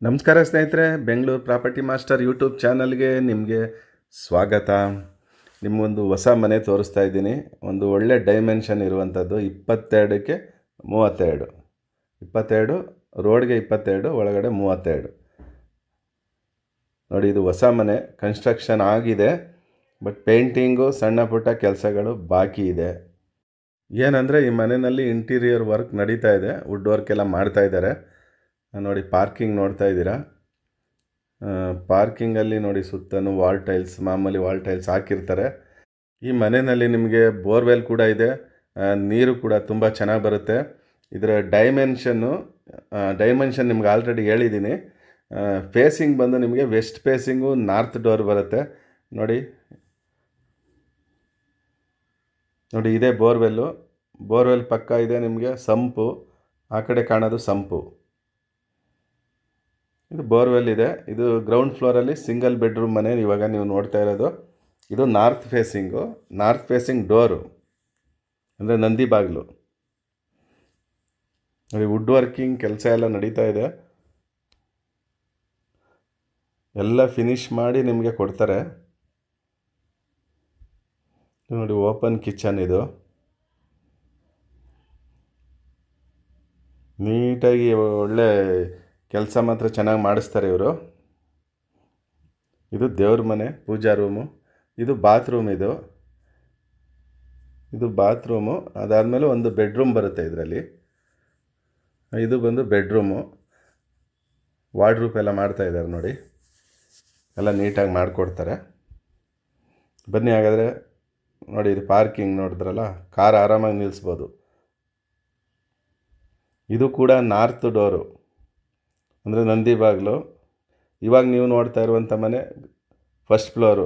ನಮಸ್ಕಾರ ಸ್ನೇಹಿತರೆ, Bengaluru property master YouTube ಚಾನಲ್ಗೆ ನಿಮಗೆ ಸ್ವಾಗತ. ನಿಮಗೊಂದು ಹೊಸ ಮನೆ ತೋರಿಸ್ತಾ ಇದ್ದೀನಿ. ಒಂದು ಒಳ್ಳೆ ಡೈಮೆನ್ಷನ್ ಇರುವಂಥದ್ದು. 22ಕ್ಕೆ 32, 22 ರೋಡ್ಗೆ 22, ಒಳಗಡೆ 32. ನೋಡಿ, ಇದು ಹೊಸ ಮನೆ, ಕನ್ಸ್ಟ್ರಕ್ಷನ್ ಆಗಿದೆ, ಬಟ್ ಪೇಂಟಿಂಗು ಸಣ್ಣ ಪುಟ್ಟ ಕೆಲಸಗಳು ಬಾಕಿ ಇದೆ. ಏನಂದರೆ, ಈ ಮನೆಯಲ್ಲಿ ಇಂಟೀರಿಯರ್ ವರ್ಕ್ ನಡೀತಾ ಇದೆ, ವುಡ್ ವರ್ಕ್ ಎಲ್ಲ ಮಾಡ್ತಾ ಇದ್ದಾರೆ. ನೋಡಿ, ಪಾರ್ಕಿಂಗ್ ನೋಡ್ತಾ ಇದ್ದೀರಾ. ಪಾರ್ಕಿಂಗಲ್ಲಿ ನೋಡಿ, ಸುತ್ತಲೂ ವಾಲ್ ಟೈಲ್ಸ್, ಮಾಮೂಲಿ ವಾಲ್ ಟೈಲ್ಸ್ ಹಾಕಿರ್ತಾರೆ. ಈ ಮನೆಯಲ್ಲಿ ನಿಮಗೆ ಬೋರ್ವೆಲ್ ಕೂಡ ಇದೆ, ನೀರು ಕೂಡ ತುಂಬ ಚೆನ್ನಾಗಿ ಬರುತ್ತೆ. ಇದರ ಡೈಮೆನ್ಷನ್ ನಿಮ್ಗೆ ಆಲ್ರೆಡಿ ಹೇಳಿದ್ದೀನಿ. ಫೇಸಿಂಗ್ ಬಂದು ನಿಮಗೆ ವೆಸ್ಟ್ ಫೇಸಿಂಗು ನಾರ್ತ್ ಡೋರ್ ಬರುತ್ತೆ. ನೋಡಿ, ಇದೇ ಬೋರ್ವೆಲ್ ಪಕ್ಕ ಇದೆ ನಿಮಗೆ ಸಂಪು, ಆ ಕಡೆ ಕಾಣೋದು ಸಂಪು. ಇದು ಬೋರ್ವೆಲ್ ಇದೆ. ಇದು ಗ್ರೌಂಡ್ ಫ್ಲೋರಲ್ಲಿ ಸಿಂಗಲ್ ಬೆಡ್ರೂಮ್ ಮನೆ ಇವಾಗ ನೀವು ನೋಡ್ತಾ ಇರೋದು. ಇದು ನಾರ್ತ್ ಫೇಸಿಂಗ್ ಡೋರು, ಅಂದರೆ ನಂದಿ ಬಾಗಿಲು. ನೋಡಿ, ವುಡ್ ವರ್ಕಿಂಗ್ ಕೆಲಸ ಎಲ್ಲ ನಡೀತಾ ಇದೆ. ಎಲ್ಲ ಫಿನಿಶ್ ಮಾಡಿ ನಿಮಗೆ ಕೊಡ್ತಾರೆ. ನೋಡಿ, ಓಪನ್ ಕಿಚನ್ ಇದು. ನೀಟಾಗಿ ಒಳ್ಳೆ ಕೆಲಸ ಮಾತ್ರ ಚೆನ್ನಾಗಿ ಮಾಡಿಸ್ತಾರೆ ಇವರು. ಇದು ದೇವ್ರ ಮನೆ, ಪೂಜಾ ರೂಮು. ಇದು ಬಾತ್ರೂಮ್. ಇದು ಬಾತ್ರೂಮು. ಅದಾದಮೇಲೆ ಒಂದು ಬೆಡ್ರೂಮ್ ಬರುತ್ತೆ ಇದರಲ್ಲಿ. ಇದು ಬಂದು ಬೆಡ್ರೂಮು. ವಾರ್ಡ್ರೂಪ್ ಎಲ್ಲ ಮಾಡ್ತಾ ಇದ್ದಾರೆ ನೋಡಿ, ಎಲ್ಲ ನೀಟಾಗಿ ಮಾಡಿಕೊಡ್ತಾರೆ. ಬನ್ನಿ ಹಾಗಾದರೆ. ನೋಡಿ, ಇದು ಪಾರ್ಕಿಂಗ್ ನೋಡಿದ್ರಲ್ಲ, ಕಾರ್ ಆರಾಮಾಗಿ ನಿಲ್ಲಿಸ್ಬೋದು. ಇದು ಕೂಡ ನಾರ್ತ್ ಡೋರು, ಅಂದರೆ ನಂದಿ ಬಾಗಿಲು. ಇವಾಗ ನೀವು ನೋಡ್ತಾ ಇರುವಂಥ ಮನೆ ಫಸ್ಟ್ ಫ್ಲೋರು.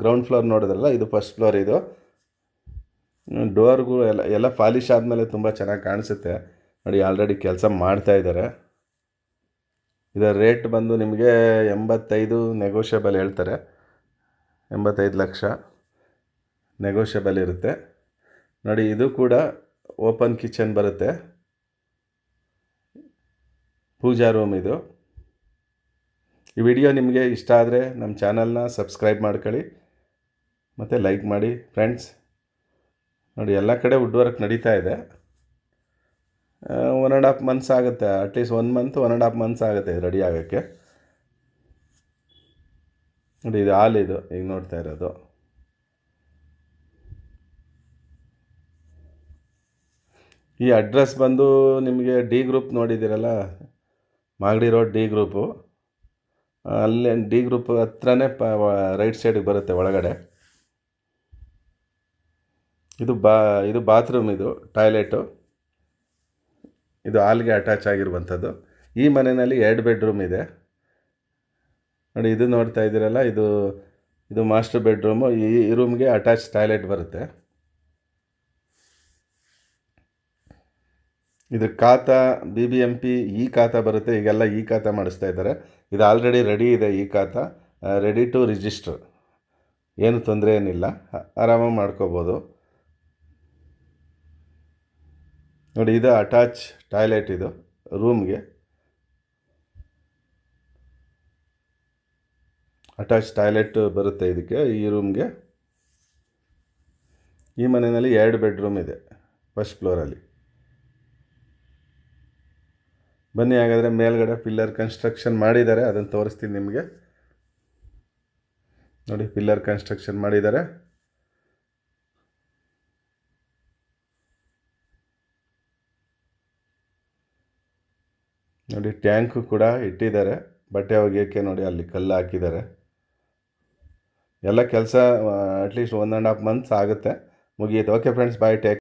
ಗ್ರೌಂಡ್ ಫ್ಲೋರ್ ನೋಡಿದ್ರಲ್ಲ, ಇದು ಫಸ್ಟ್ ಫ್ಲೋರ್. ಇದು ಡೋರ್ಗೂ ಎಲ್ಲ ಪಾಲಿಶ್ ಆದಮೇಲೆ ತುಂಬ ಚೆನ್ನಾಗಿ ಕಾಣಿಸುತ್ತೆ. ನೋಡಿ, ಆಲ್ರೆಡಿ ಕೆಲಸ ಮಾಡ್ತಾ ಇದ್ದಾರೆ. ಇದರ ರೇಟ್ ಬಂದು ನಿಮಗೆ 85 ನೆಗೋಷಿಯಬಲ್ ಹೇಳ್ತಾರೆ. 85 ಲಕ್ಷ ನೆಗೋಷಿಯಬಲ್ ಇರುತ್ತೆ. ನೋಡಿ, ಇದು ಕೂಡ ಓಪನ್ ಕಿಚನ್ ಬರುತ್ತೆ, ಪೂಜಾ ರೂಮ್ ಇದು. ಈ ವಿಡಿಯೋ ನಿಮಗೆ ಇಷ್ಟ ಆದರೆ ನಮ್ಮ ಚಾನಲ್ನ ಸಬ್ಸ್ಕ್ರೈಬ್ ಮಾಡ್ಕೊಳ್ಳಿ ಮತ್ತು ಲೈಕ್ ಮಾಡಿ ಫ್ರೆಂಡ್ಸ್. ನೋಡಿ, ಎಲ್ಲ ಕಡೆ ವುಡ್ ವರ್ಕ್ ನಡೀತಾ ಇದೆ. 1.5 ಮಂತ್ಸ್ ಆಗುತ್ತೆ, ಅಟ್ಲೀಸ್ಟ್ 1 ಮಂತ್ 1.5 ಮಂತ್ಸ್ ಆಗುತ್ತೆ ಇದು ರೆಡಿ ಆಗೋಕ್ಕೆ. ನೋಡಿ, ಇದು ಹಾಲ್. ಇದು ಈಗ ನೋಡ್ತಾ ಇರೋದು. ಈ ಅಡ್ರೆಸ್ ಬಂದು ನಿಮಗೆ ಡಿ ಗ್ರೂಪ್ ನೋಡಿದ್ದೀರಲ್ಲ, ಮಾಗಡಿ ರೋಡ್ ಡಿ ಗ್ರೂಪು. ಅಲ್ಲೇ ಡಿ ಗ್ರೂಪ್ ಹತ್ರನೇ ರೈಟ್ ಸೈಡಿಗೆ ಬರುತ್ತೆ ಒಳಗಡೆ. ಇದು ಬಾತ್ರೂಮ್, ಇದು ಟಾಯ್ಲೆಟು. ಇದು ಹಾಲ್ಗೆ ಅಟ್ಯಾಚ್ ಆಗಿರುವಂಥದ್ದು. ಈ ಮನೆಯಲ್ಲಿ 2 ಬೆಡ್ರೂಮ್ ಇದೆ. ನೋಡಿ, ಇದು ನೋಡ್ತಾ ಇದ್ದೀರಲ್ಲ, ಇದು ಮಾಸ್ಟರ್ ಬೆಡ್ರೂಮು. ಈ ರೂಮ್ಗೆ ಅಟ್ಯಾಚ್ ಟಾಯ್ಲೆಟ್ ಬರುತ್ತೆ. ಇದು ಖಾತಾ BBMP ಈ ಖಾತಾ ಬರುತ್ತೆ. ಈಗೆಲ್ಲ ಈ ಖಾತಾ ಮಾಡಿಸ್ತಾ ಇದ್ದಾರೆ. ಇದು ಆಲ್ರೆಡಿ ರೆಡಿ ಇದೆ. ಈ ಖಾತಾ ರೆಡಿ ಟು ರಿಜಿಸ್ಟರ್. ಏನು ತೊಂದರೆ ಏನಿಲ್ಲ, ಆರಾಮಾಗಿ ಮಾಡ್ಕೋಬೋದು. ನೋಡಿ, ಇದು ಅಟ್ಯಾಚ್ ಟಾಯ್ಲೆಟ್. ಇದು ರೂಮ್ಗೆ ಅಟ್ಯಾಚ್ ಟಾಯ್ಲೆಟ್ ಬರುತ್ತೆ ಇದಕ್ಕೆ, ಈ ರೂಮ್ಗೆ. ಈ ಮನೆಯಲ್ಲಿ 2 ಬೆಡ್ರೂಮ್ ಇದೆ ಫಸ್ಟ್ ಫ್ಲೋರಲ್ಲಿ. ಬನ್ನಿ ಹಾಗಾದರೆ, ಮೇಲ್ಗಡೆ ಪಿಲ್ಲರ್ ಕನ್ಸ್ಟ್ರಕ್ಷನ್ ಮಾಡಿದ್ದಾರೆ, ಅದನ್ನು ತೋರಿಸ್ತೀನಿ ನಿಮಗೆ. ನೋಡಿ, ಪಿಲ್ಲರ್ ಕನ್ಸ್ಟ್ರಕ್ಷನ್ ಮಾಡಿದ್ದಾರೆ. ನೋಡಿ, ಟ್ಯಾಂಕು ಕೂಡ ಇಟ್ಟಿದ್ದಾರೆ, ಬಟ್ಟೆ ಒಗೆಯೋಕ್ಕೆ. ನೋಡಿ, ಅಲ್ಲಿ ಕಲ್ಲು ಹಾಕಿದ್ದಾರೆ. ಎಲ್ಲ ಕೆಲಸ ಅಟ್ಲೀಸ್ಟ್ 1.5 ಮಂತ್ಸ್ ಆಗುತ್ತೆ, ಮುಗಿಯುತ್ತೆ. ಓಕೆ ಫ್ರೆಂಡ್ಸ್, ಬಾಯ್, ಟೇಕ್